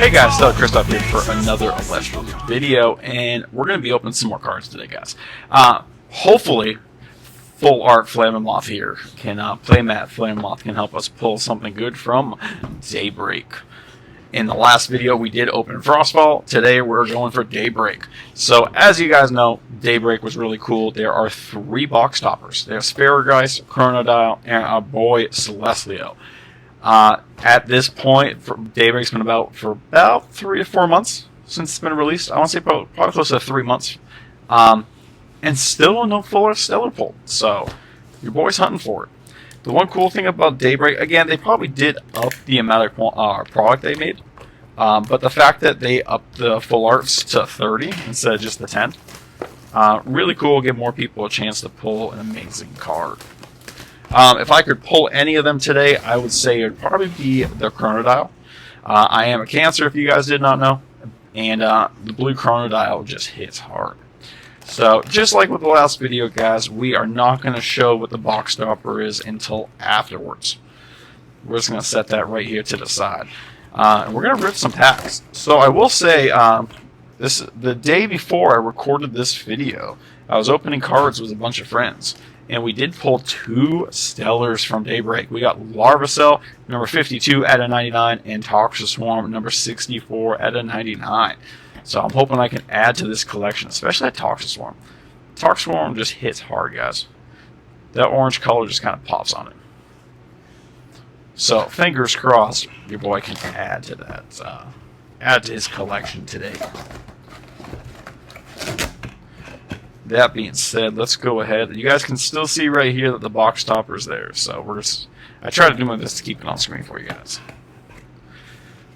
Hey guys, Christoph here for another Celestial video, and we're going to be opening some more cards today, guys. Hopefully, Full Art Flammoth here can playmat Flammoth can help us pull something good from Daybreak. In the last video, we did open Frostfall. Today, we're going for Daybreak. So, as you guys know, Daybreak was really cool. There are 3 box toppers. There's Farrageist, Chronodial, and our boy Celestial. At this point, Daybreak's been for about 3 to 4 months since it's been released. I want to say probably close to 3 months. And still no Full Art Stellar pull. So, your boy's hunting for it. The one cool thing about Daybreak, again, they probably did up the amount of product they made. But the fact that they upped the Full Arts to 30 instead of just the 10. Really cool, give more people a chance to pull an amazing card. If I could pull any of them today, I would say it would probably be the Chronodial. I am a Cancer, if you guys did not know. And the blue Chronodial just hits hard. So, just like with the last video, guys, we are not going to show what the box topper is until afterwards. We're just going to set that right here to the side. And we're going to rip some packs. So, I will say, the day before I recorded this video, I was opening cards with a bunch of friends. And we did pull 2 Stellars from Daybreak. We got Larvacell, number 52 out of 99, and Toxic Swarm, number 64 out of 99. So I'm hoping I can add to this collection, especially that Toxic Swarm. Toxic Swarm just hits hard, guys. That orange color just kind of pops on it. So fingers crossed, your boy can add to that. Add to his collection today. That being said, let's go ahead. You guys can still see right here that the box topper is there. So I try to do my best to keep it on screen for you guys.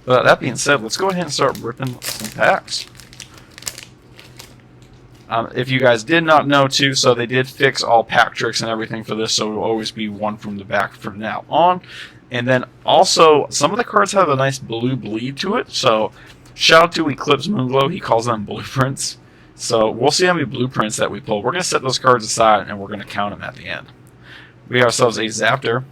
But that being said, let's go ahead and start ripping some packs. If you guys did not know too, so they did fix all pack tricks and everything for this, so it will always be one from the back from now on. And then also, some of the cards have a nice blue bleed to it. So shout out to Eclipse Moonglow, he calls them blueprints. So we'll see how many blueprints that we pull. We're going to set those cards aside and we're going to count them at the end. We have ourselves a Zaptor,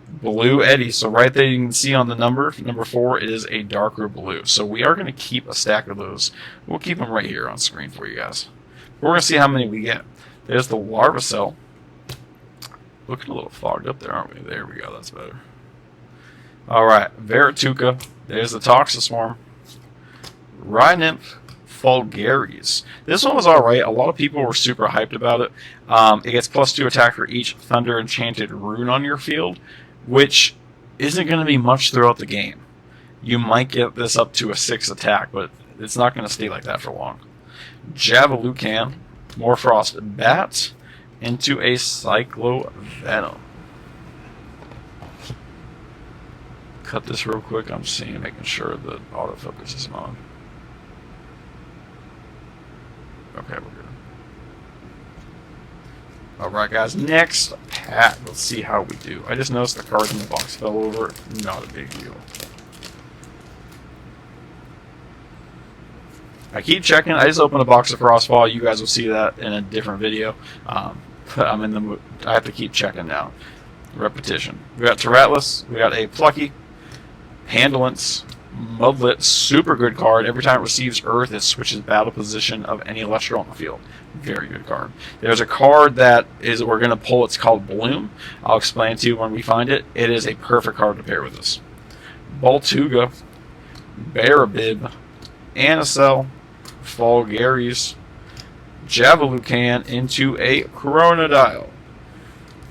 Blue Eddy. So right there you can see on the number 4, it is a darker blue. So we are going to keep a stack of those. We'll keep them right here on screen for you guys. We're going to see how many we get. There's the Larvacell. Looking a little fogged up there, aren't we? There we go, that's better. Alright, Verituka. There's the Toxic Swarm. Rhynymph. Fulgaris. This one was alright. A lot of people were super hyped about it. It gets +2 attack for each Thunder Enchanted rune on your field, which isn't going to be much throughout the game. You might get this up to a 6 attack, but it's not going to stay like that for long. Javalucan, Morfrost Bat, into a Cyclo Venom. Cut this real quick. I'm seeing, making sure the autofocus isn't on. Okay, we're good. Alright, guys, next pack. Let's see how we do. I just noticed the cards in the box fell over. Not a big deal. I keep checking. I just opened a box of Frostfall. You guys will see that in a different video. But I'm in the mood. I have to keep checking now. Repetition. We got Terratless. We got a Plucky. Pandolence. Mudlet, super good card. Every time it receives Earth, it switches battle position of any Celestial on the field. Very good card. There's a card that we're going to pull. It's called Bloom. I'll explain to you when we find it. It is a perfect card to pair with this. Boltuga, Barabib, Anacell, Fulgaris, Javalucan into a Chronodial.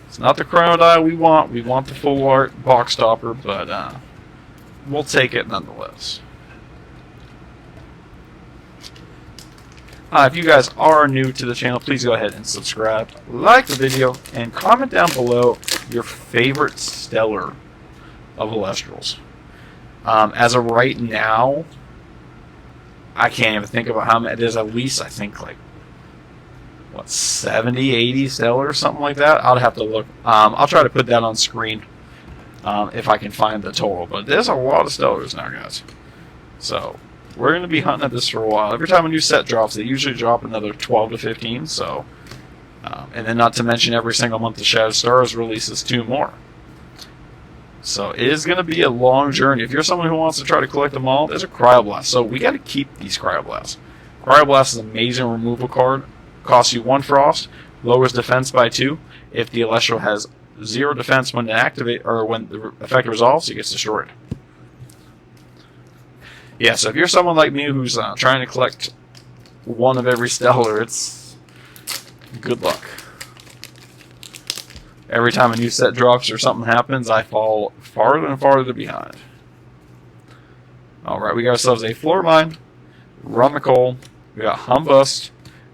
It's not the Chronodial we want. We want the Full Art box topper, but we'll take it nonetheless. If you guys are new to the channel, please go ahead and subscribe, like the video, and comment down below your favorite Stellar of Celestials. As of right now, I can't even think about how many. There's at least, I think, like, what, 70, 80 Stellar or something like that? I'll have to look. I'll try to put that on screen. If I can find the total. But there's a lot of Stellars now, guys. So, we're going to be hunting at this for a while. Every time a new set drops, they usually drop another 12 to 15. So, and then not to mention every single month the Shadow Stars releases 2 more. So it is going to be a long journey. If you're someone who wants to try to collect them all, there's a Cryoblast. So we got to keep these Cryoblasts. Cryoblast is an amazing removal card. Costs you 1 frost, lowers defense by 2. If the Celestial has 0 defense when it activate or when the effect resolves, it gets destroyed. Yeah, so if you're someone like me who's trying to collect one of every Stellar, it's good luck. Every time a new set drops or something happens, I fall farther and farther behind. Alright, we got ourselves a Floor Mine, Run the Coal, we got Humbust,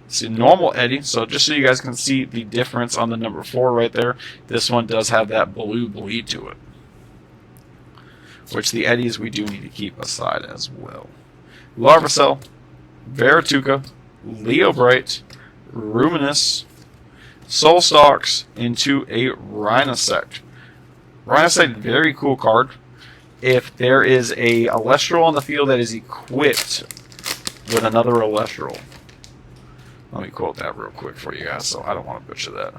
it's a normal Eddy, so just so you guys can see the difference on the number 4 right there, this one does have that blue bleed to it. Which the Eddies we do need to keep aside as well. Larvacell, Verituka, Leobright, Ruminus, Soul Stalks into a Rhinosect. Rhinosect, very cool card. If there is a Celestial on the field that is equipped with another Celestial. Let me quote that real quick for you guys, so I don't want to butcher that.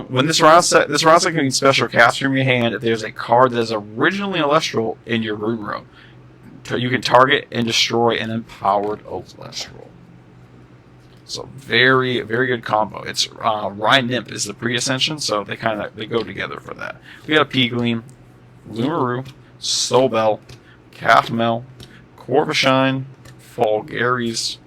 When this Rhinosect can be special cast from your hand if there's a card that is originally Celestial in your room row. You can target and destroy an empowered Celestial. So very, very good combo. It's Rhine Nymph is the pre-ascension, so they go together for that. We got a Peegleam, Lumaru, Sobel, Cathmel, Corvishine, Fulgaris,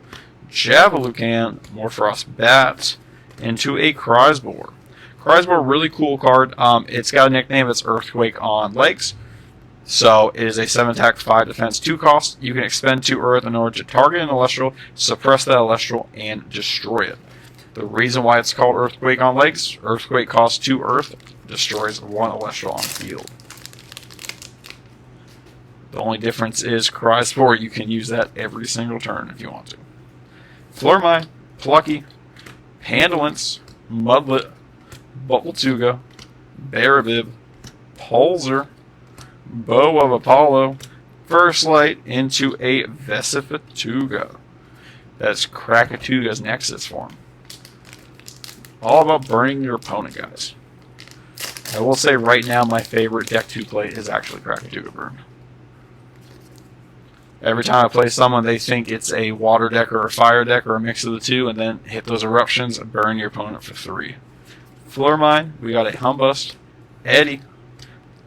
Javalucan, Morphrost Bat, into a Chrysbor. Chrysbor, really cool card. It's got a nickname. It's Earthquake on legs. So it is a 7 attack, 5 defense, 2 cost. You can expend 2 Earth in order to target an Celestial, suppress that Celestial, and destroy it. The reason why it's called Earthquake on legs, Earthquake costs 2 Earth, destroys 1 Celestial on the field. The only difference is Chrysbor, you can use that every single turn if you want to. Flormine, Plucky, Pandolence, Mudlet, Bubbltuga, Barabib, Pulsar, Bow of Apollo, First Light into a Vesifatuga. That's Krakatuga's Nexus form. All about burning your opponent, guys. I will say right now my favorite deck to play is actually Krakatuga Burn. Every time I play someone, they think it's a water deck or a fire deck or a mix of the two, and then hit those eruptions and burn your opponent for 3. Floor Mine, we got a Humbust, Eddy,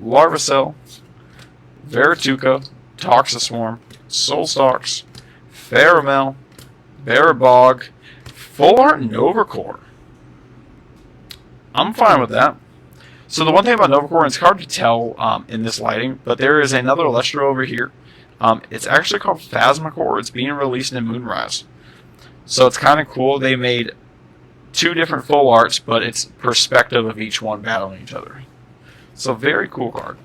Larvacell, Verituka, Toxiswarm, Soulstalks, Pheramel, Barabog, Full Art Novacore. I'm fine with that. So the one thing about Novacore, it's hard to tell in this lighting, but there is another Lestro over here. It's actually called Phasmacore. It's being released in Moonrise. So it's kind of cool. They made 2 different full arts, but it's perspective of each one battling each other. So very cool card.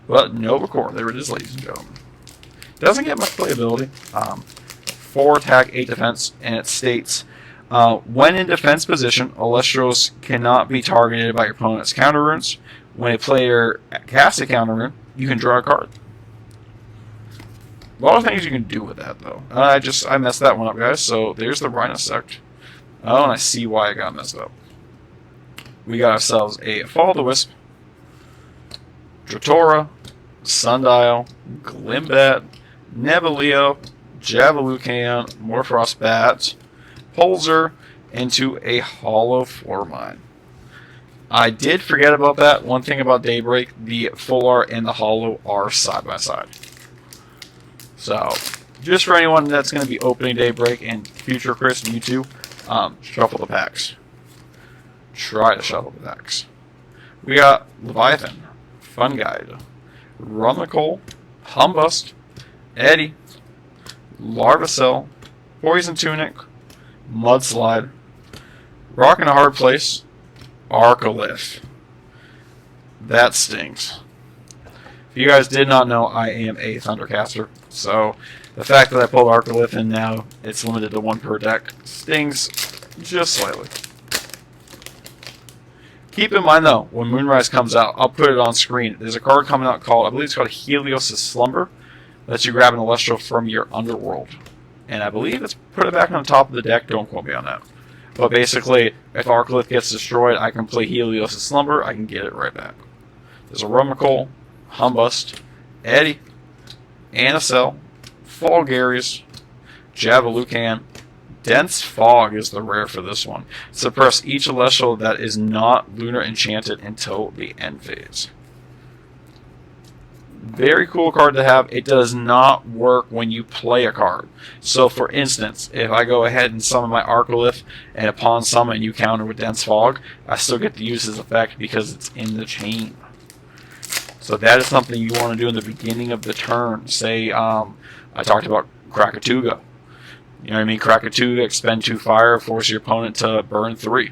But Novacore, there it is, ladies and gentlemen. Doesn't get much playability. 4 attack, 8 defense, and it states, when in defense position, Alestros cannot be targeted by your opponent's counter runes. When a player casts a counter rune, you can draw a card. A lot of things you can do with that, though. I messed that one up, guys. So there's the Rhinosect. Oh, and I see why I got messed up. We got ourselves a Fall-o-the-Wisp, Dratora, Sundial, Glimbat, Nebuleo, Javalucan, Morphrost Bat, Pulsar, into a Hollow Floor Mine. I did forget about that. One thing about Daybreak, the Full Art and the Hollow are side by side. So, just for anyone that's going to be opening Daybreak and future Chris and you too, shuffle the packs. Try to shuffle the packs. We got Leviathan, Fun Guide, Run the Coal, Humbust, Eddy, Larvacell, Poison Tunic, Mudslide, Rock in a Hard Place, Arcolith. That stings. If you guys did not know, I am a Thundercaster, so the fact that I pulled Arcolith and now it's limited to 1 per deck stings just slightly. Keep in mind though, when Moonrise comes out, I'll put it on screen. There's a card coming out called, I believe it's called Helios' Slumber, lets you grab an Celestial from your Underworld. And I believe it's put it back on the top of the deck, don't quote me on that. But basically, if Arclith gets destroyed, I can play Helios' Slumber, I can get it right back. There's a Rummikul, Humbust, Eddie, Anacell, Falgaries, Javalucan. Dense Fog is the rare for this one. Suppress each celestial that is not Lunar Enchanted until the end phase. Very cool card to have. It does not work when you play a card. So for instance, if I go ahead and summon my Arclith, and upon summon you counter with Dense Fog, I still get to use his effect because it's in the chain. So that is something you want to do in the beginning of the turn. Say, I talked about Krakatuga. You know what I mean? Krakatuga, expend 2 fire, force your opponent to burn 3.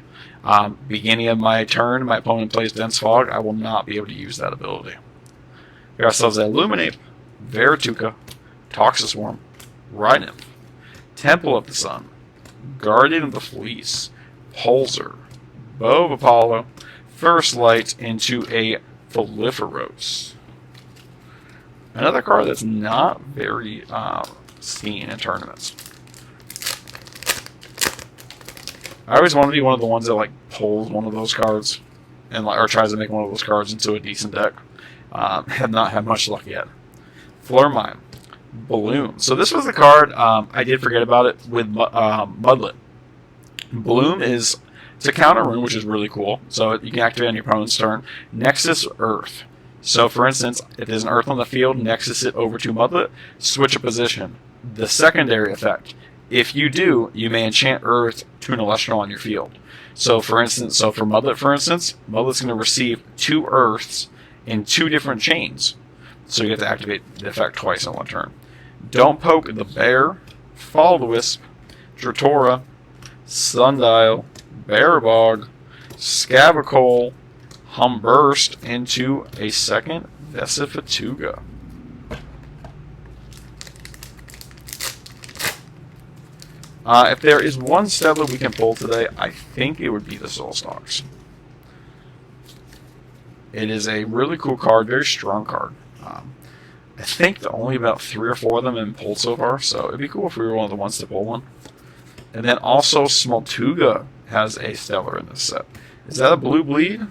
Beginning of my turn, my opponent plays Dense Fog, I will not be able to use that ability. We got ourselves Illuminate, Verituka, Toxiswarm, Rhynymph, Temple of the Sun, Guardian of the Fleece, Pulsar, Bow of Apollo, First Light into a Proliferos. Another card that's not very seen in tournaments. I always want to be one of the ones that like pulls one of those cards, and or tries to make one of those cards into a decent deck. Have not had much luck yet. Flormine, Bloom. So this was the card I did forget about it with Mudlet. Bloom is it's a counter rune, which is really cool. So you can activate on your opponent's turn. Nexus Earth. So for instance, if there's an Earth on the field, Nexus it over to Mudlet, switch a position. The secondary effect. If you do, you may enchant Earth to an Celestial on your field. So for instance, for Mudlet, Mudlet's going to receive 2 Earths in 2 different chains. So you have to activate the effect twice on one turn. Don't Poke the Bear, Fall-Wisp, Dratora, Sundial, Barabog, Scavacole, Humburst into a second Vesifatuga. If there is one Stedler we can pull today, I think it would be the Soul Stalks. It is a really cool card, very strong card. I think only about 3 or 4 of them have been pulled so far, so it'd be cool if we were one of the ones to pull one. And then also Smoltuga has a Stellar in this set. Is that a blue bleed?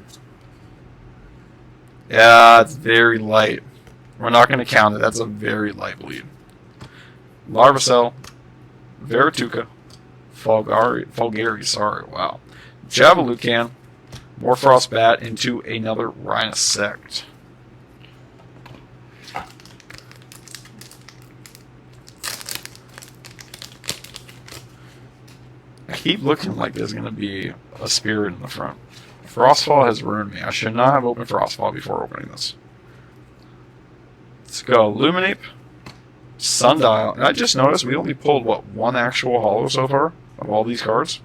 Yeah, it's very light. We're not going to count it. That's a very light bleed. Larvacell, Verituka, Falgari, wow. Javalucan, Morphrost Bat into another Rhinosect. I keep looking like there's going to be a spirit in the front. Frostfall has ruined me. I should not have opened Frostfall before opening this. Let's go Illuminate, Sundial. And I just noticed we only pulled, what, 1 actual holo so far of all these cards?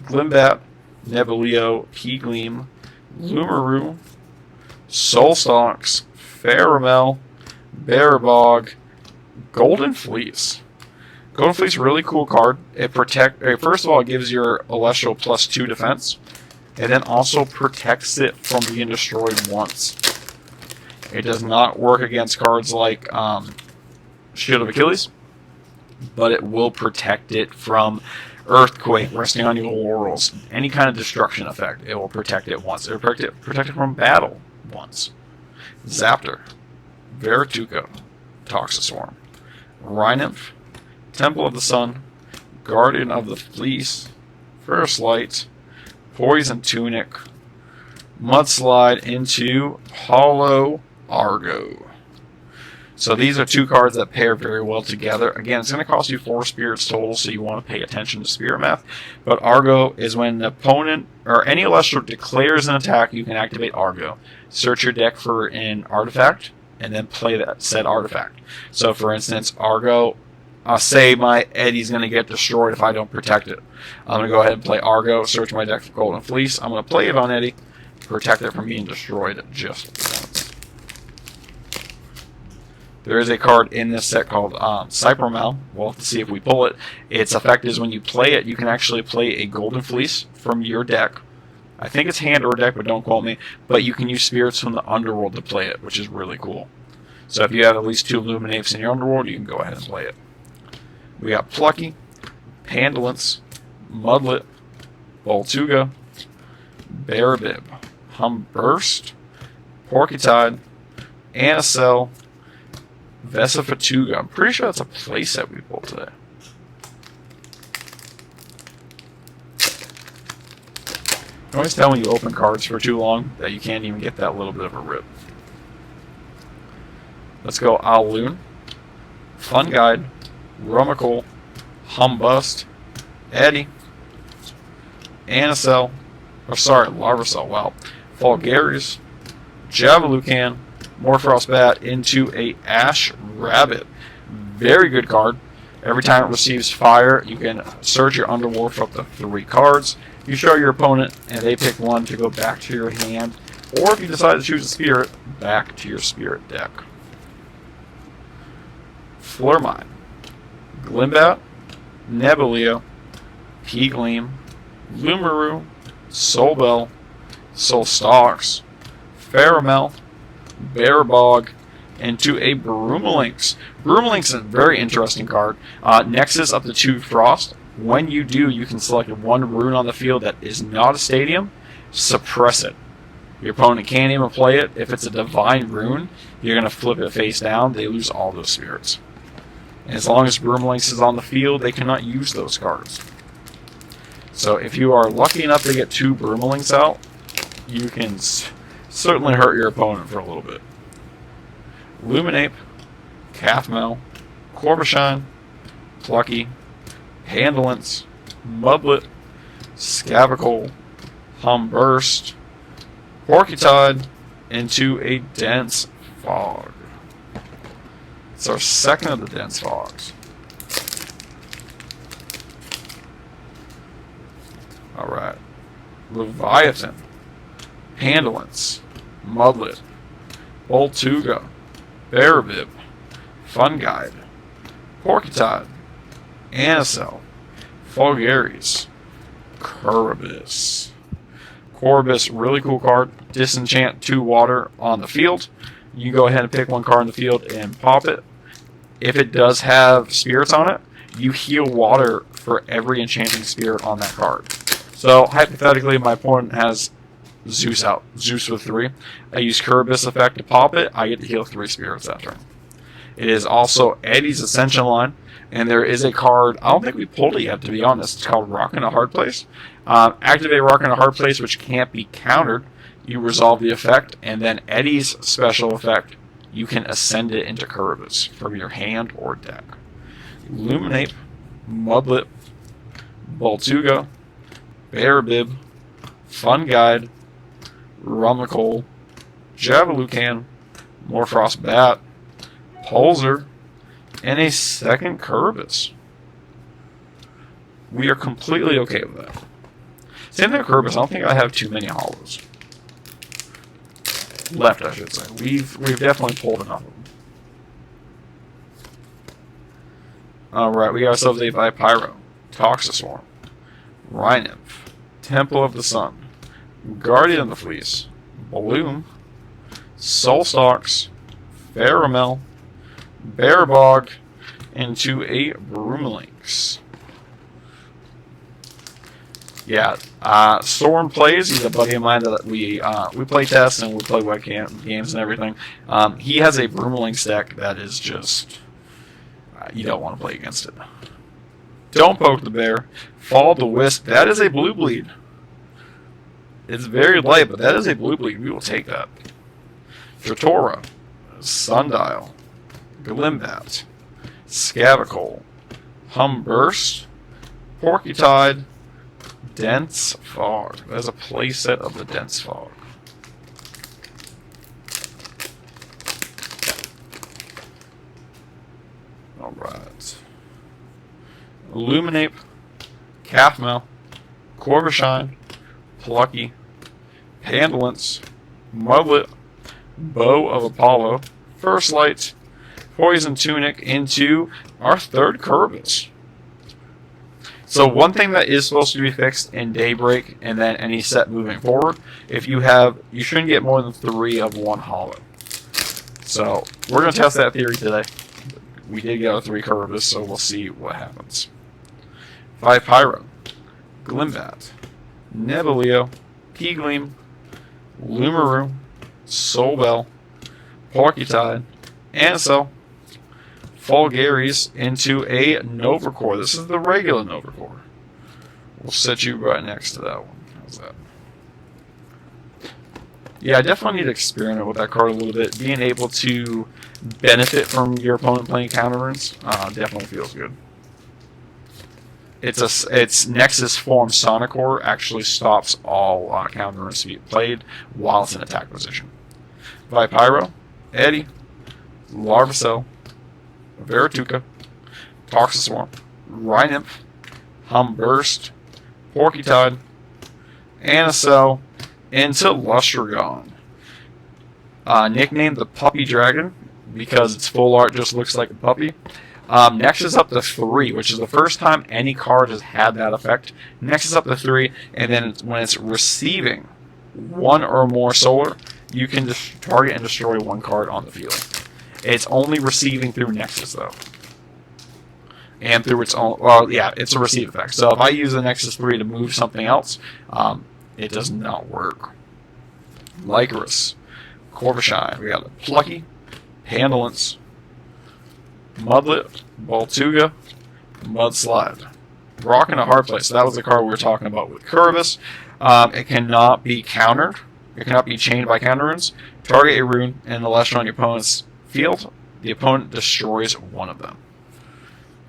Glimbat, Nebuleo, P-Gleam, Lumaru, Soulstalks, Pharamel, Barabog, Golden Fleece. Golden Fleece, really cool card. It first of all, it gives your Celestial +2 defense, and then also protects it from being destroyed once. It does not work against cards like Shield of Achilles, but it will protect it from Earthquake, resting on your laurels, any kind of destruction effect. It will protect it once. It will protect it from battle once. Zaptor, Verituka, Toxiswarm, Rhynymph, Temple of the Sun, Guardian of the Fleece, First Light, Poison Tunic, Mudslide into Hollow Argo. So these are 2 cards that pair very well together. Again, it's going to cost you 4 spirits total, so you want to pay attention to spirit math. But Argo is when the opponent or any Celestial declares an attack, you can activate Argo. Search your deck for an artifact, and then play that said artifact. So for instance, Argo, say my Eddie's going to get destroyed if I don't protect it. I'm going to go ahead and play Argo, search my deck for Golden Fleece. I'm going to play it on Eddie, protect it from being destroyed just once. There is a card in this set called Cypromel. We'll have to see if we pull it. Its effect is when you play it, you can actually play a Golden Fleece from your deck. I think it's hand or deck, but don't quote me. But you can use spirits from the Underworld to play it, which is really cool. So if you have at least 2 Illuminates in your Underworld, you can go ahead and play it. We got Plucky, Pandolence, Mudlet, Boltuga, Barabib, Humburst, Porcutide, Anacell, Vesafatuga. I'm pretty sure that's a playset we pulled today. You always tell when you open cards for too long that you can't even get that little bit of a rip. Let's go Aloon, Fun Guide, Rummikul, Humbust, Eddie, Anacell, Larvacell, wow, Fulgaris, Javalucan, Morfrost Bat into a Ash Rabbit. Very good card. Every time it receives fire, you can search your underworld for up to 3 cards. You show your opponent, and they pick one to go back to your hand, or if you decide to choose a spirit, back to your spirit deck. Flurmine, Glimbat, Nebuleo, P-Gleam, Lumaru, Soulbell, Soulstalks, Pheramel, Barabog, into a Brumalinx. Brumalinx is a very interesting card. Nexus up to 2 Frost. When you do, you can select 1 rune on the field that is not a stadium, suppress it. Your opponent can't even play it. If it's a divine rune, you're going to flip it face down. They lose all those spirits. And as long as Brumalinx is on the field, they cannot use those cards. So if you are lucky enough to get 2 Brumalinx out, you can certainly hurt your opponent for a little bit. Luminape, Cathmel, Corvishine, Plucky, Handlance, Mudlet, Scavicole, Humburst, Porcutide, into a Dense Fog. It's our second of the Dense Fogs. Alright. Leviathan, Handlance, Mudlet, Boltuga, Barabib, Fun Guide, Porcutide, Anacell, Fulgaris, Kurobis. Kurobis, really cool card. Disenchant 2 water on the field. You go ahead and pick 1 card in the field and pop it. If it does have spirits on it, you heal water for every enchanting spirit on that card. So, hypothetically, my opponent has Zeus out. Zeus with 3. I use Kurobis effect to pop it. I get to heal 3 spirits that turn. It is also Eddie's Ascension line. And there is a card, I don't think we pulled it yet, to be honest. It's called Rock in a Hard Place. Activate Rock in a Hard Place, which can't be countered. You resolve the effect, and then Eddie's special effect, you can ascend it into Kurobis from your hand or deck. Illuminate, Mudlet, Boltuga, Barabib, Fun Guide, Rummikul, Javalucan, Morfrost Bat, Pulsar, and a second Kurobis. We are completely okay with that. Same thing with Kurobis. I don't think I have too many hollows left, I should say. We've definitely pulled enough of them. Alright, we got ourselves a Vipyro, Toxiswarm, Rhinymph, Temple of the Sun, Guardian of the Fleece, Bloom, Soulstalks, Pheramel, Barabog, into a Brumalinx. Yeah, Storm plays. He's a buddy of mine that we play tests and we play webcam games and everything. He has a Brumalinx deck that is just you don't want to play against it. Don't poke the bear. Fall the Wisp. That is a blue bleed. It's very light, but that is a blue bleed. We will take that. Tritora, Sundial, Glimbat, Scavicole, Humburst, Porcutide, Dense Fog. There's a playset of the Dense Fog. Alright. Illuminape, Cathmel, Corvishine, Plucky, Handlance, Mudlet, Bow of Apollo, First Light, Poison Tunic, into our third Kurobis. So one thing that is supposed to be fixed in Daybreak and then any set moving forward, you shouldn't get more than 3 of one hollow. So we're going to test that theory today. We did get a 3 Kurobis, so we'll see what happens. Vipyro, Glimbat, Nebuleo, Peegleam, Lumaru, Soulbell, Porcutide, Anisel, Fulgaris into a Novacore. This is the regular Novacore. We'll set you right next to that one. How's that? Yeah, I definitely need to experiment with that card a little bit. Being able to benefit from your opponent playing counter runes definitely feels good. Its Nexus form Sonicore actually stops all counter runes to be played while it's in attack position. Vipyro, Eddie, Larvacell, Verituka, Toxiswarm, Rhynymph, Humburst, Porcutide, Anisel, into Lustragon. Nicknamed the Puppy Dragon because its full art just looks like a puppy. Nexus up to 3, which is the first time any card has had that effect. Nexus up to 3, and then when it's receiving 1 or more solar, you can just target and destroy 1 card on the field. It's only receiving through Nexus, though. And through its own... Well, yeah, it's a receive effect. So if I use the Nexus 3 to move something else, it does not work. Lycanroc, Corvishy. We got a Plucky, Pandolence, Mudlet, Baltuga, Mudslide. Rock in a Hard Place. So that was the card we were talking about with Curvus. It cannot be countered. It cannot be chained by counter runes. Target a rune and the Leshrac on your opponent's field. The opponent destroys 1 of them.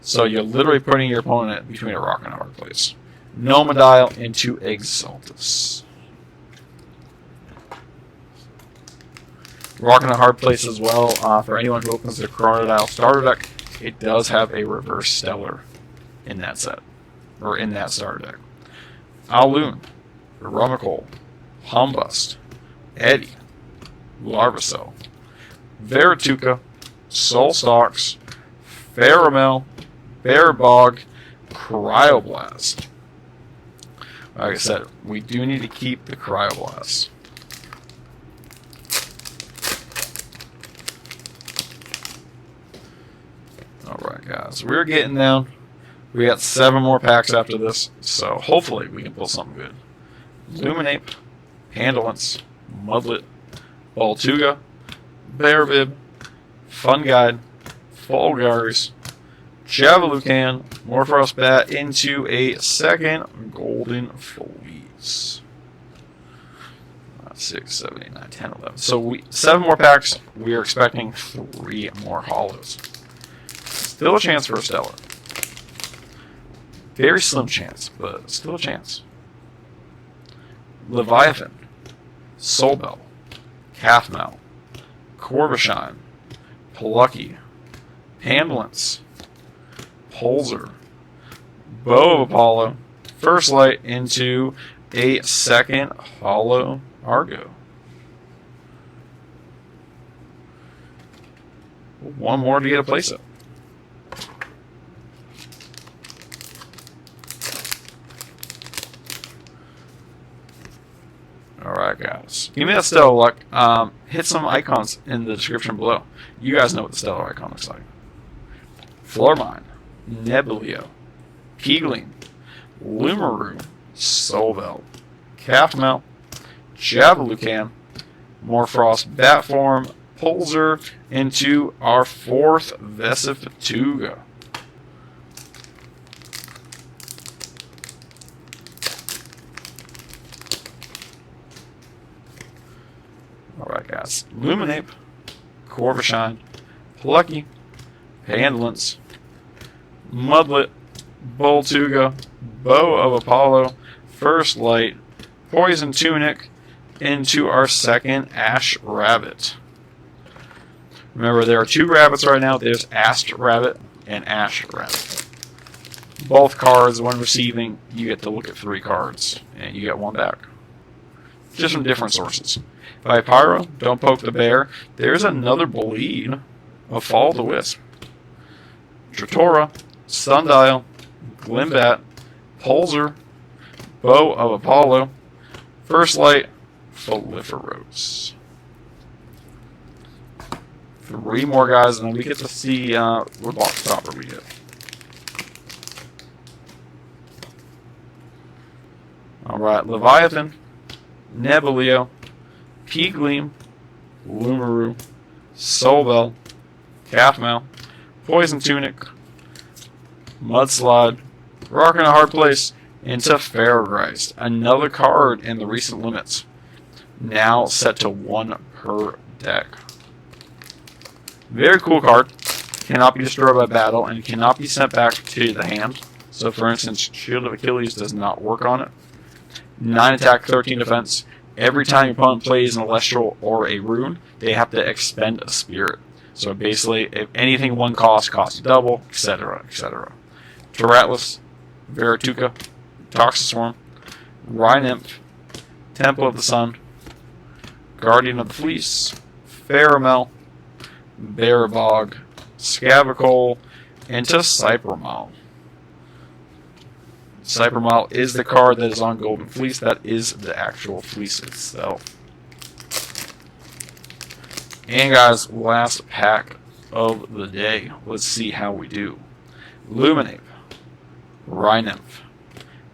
So you're literally putting your opponent between a rock and a hard place. Nomodile into Exaltus. Rock in a hard place as well. For anyone who opens the Chronodile starter deck, it does have a reverse stellar in that set. Or in that starter deck. Aloon, Rummikole, Humbust, Eddie, Larvacell, Verituka, Solstalks, Pheramel, Bearbog, Cryoblast. Like I said, we do need to keep the Cryoblast. Alright guys, we're getting down. We got 7 more packs after this, so hopefully we can pull something good. Luminape, Pandolence, Mudlet, Baltuga, Bearvib, Funguide, Fulgaris, Javalucan, Morphros Bat into a second Golden Fleece. 6, 7, 8, 9, 10, 11. So 7 more packs. We are expecting 3 more holos. Still a chance for a Stellar. Very slim chance, but still a chance. Leviathan, Soulbell, Calfmouth, Corvishy, Plucky, Pandolence, Pulsar, Bow of Apollo, First Light into a second Holo Argo. 1 more to get a place up. Alright guys, give me that Stellar luck. Hit some icons in the description below. You guys know what the Stellar icon looks like. Flormine, Nebuleo, Peegleam, Lumaru, Soulbell, Calfmouth, Javalucan, Morphros Batform, Pulsar into our 4th Vesifatuga. Alright guys, Luminape, Corvishy, Plucky, Pandolence, Mudlet, Baltuga, Bow of Apollo, First Light, Poison Tunic into our second Ash Rabbit. Remember, there are 2 rabbits right now. There's Ast Rabbit and Ash Rabbit. Both cards, when receiving, you get to look at 3 cards, and you get 1 back. Just from different sources. Vipyro, Don't Poke the Bear. There's another bleed of Fall the Wisp. Tratora, Sundial, Glimbat, Pulsar, Bow of Apollo, First Light, Foliferos. 3 more guys, and then we get to see what box topper we get. Alright, Leviathan, Nebuleo, P-Gleam, Lumaru, Solbel, Calfmail, Poison Tunic, Mudslide, Rock in a Hard Place, into Fairgeist. Another card in the recent limits. Now set to 1 per deck. Very cool card. Cannot be destroyed by battle and cannot be sent back to the hand. So for instance, Shield of Achilles does not work on it. 9 attack, 13 defense. Every time your opponent plays an Celestial or a Rune, they have to expend a Spirit. So basically, if anything one costs double, etc., etc. Terratlas, Verituka, Toxiswarm, Rhynymph, Temple of the Sun, Guardian of the Fleece, Pharamel, Barabog, Scavacole, into Cybermaw. Cybermaw is the card that is on Golden Fleece. That is the actual fleece itself. And guys, last pack of the day. Let's see how we do. Luminape, Rhynymph,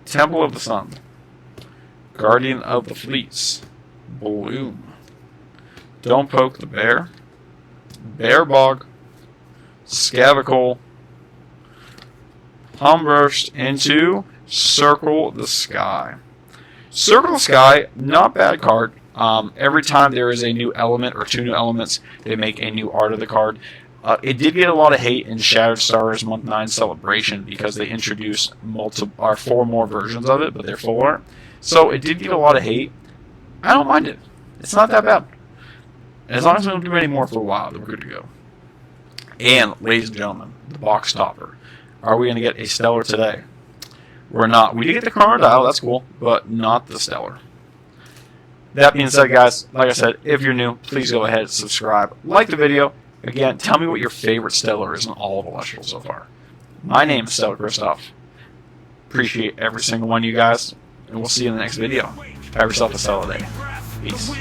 Temple of the Sun, Guardian of the Fleece, Bloom, Don't Poke the Bear, Bearbog, Scavacole, Humburst, into Circle the Sky. Circle the Sky, not bad card. Every time there is a new element or 2 new elements, they make a new art of the card. It did get a lot of hate in Shattered Stars Month 9 Celebration because they introduced 4 more versions of it, but they're full art. So it did get a lot of hate. I don't mind it. It's not that bad. As long as we don't do any more for a while, then we're good to go. And, ladies and gentlemen, the box topper. Are we going to get a Stellar today? We're not. We did get the Chronodile, that's cool, but not the Stellar. That being said, guys, like I said, if you're new, please go ahead and subscribe. Like the video. Again, tell me what your favorite Stellar is in all of Celestial so far. My name is Stellar Christoph. Appreciate every single one of you guys, and we'll see you in the next video. Have yourself a solid day. Peace.